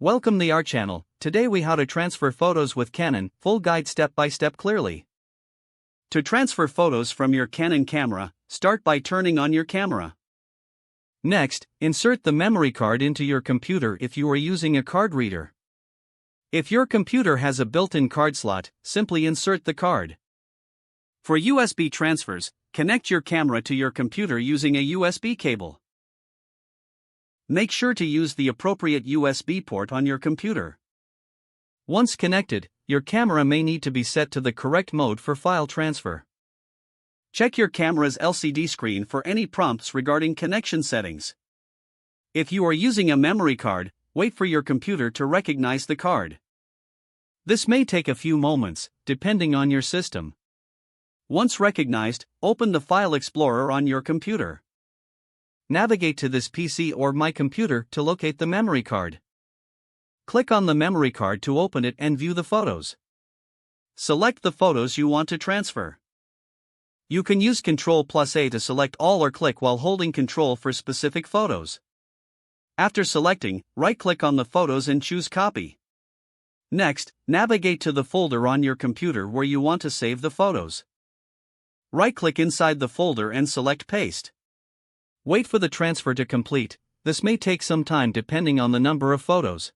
Welcome to our channel. Today we how to transfer photos with Canon, full guide step by step clearly. To transfer photos from your Canon camera, start by turning on your camera. Next, insert the memory card into your computer if you are using a card reader. If your computer has a built-in card slot, simply insert the card. For USB transfers, connect your camera to your computer using a USB cable. Make sure to use the appropriate USB port on your computer. Once connected, your camera may need to be set to the correct mode for file transfer. Check your camera's LCD screen for any prompts regarding connection settings. If you are using a memory card, wait for your computer to recognize the card. This may take a few moments, depending on your system. Once recognized, open the File Explorer on your computer. Navigate to this PC or My Computer to locate the memory card. Click on the memory card to open it and view the photos. Select the photos you want to transfer. You can use Ctrl+A to select all or click while holding Ctrl for specific photos. After selecting, right-click on the photos and choose Copy. Next, navigate to the folder on your computer where you want to save the photos. Right-click inside the folder and select Paste. Wait for the transfer to complete. This may take some time depending on the number of photos.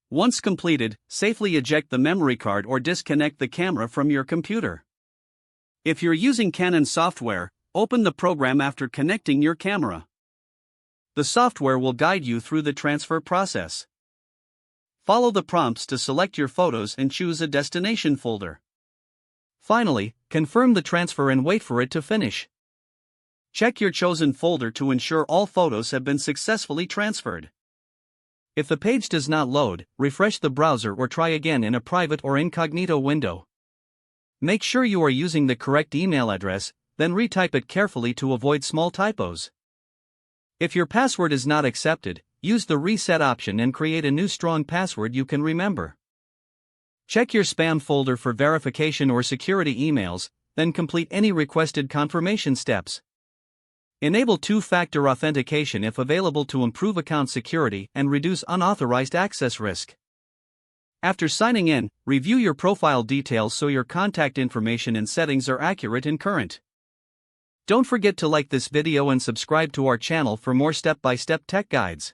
Once completed, safely eject the memory card or disconnect the camera from your computer. If you're using Canon software, open the program after connecting your camera. The software will guide you through the transfer process. Follow the prompts to select your photos and choose a destination folder. Finally, confirm the transfer and wait for it to finish. Check your chosen folder to ensure all photos have been successfully transferred. If the page does not load, refresh the browser or try again in a private or incognito window. Make sure you are using the correct email address, then retype it carefully to avoid small typos. If your password is not accepted, use the reset option and create a new strong password you can remember. Check your spam folder for verification or security emails, then complete any requested confirmation steps. Enable two-factor authentication if available to improve account security and reduce unauthorized access risk. After signing in, review your profile details so your contact information and settings are accurate and current. Don't forget to like this video and subscribe to our channel for more step-by-step tech guides.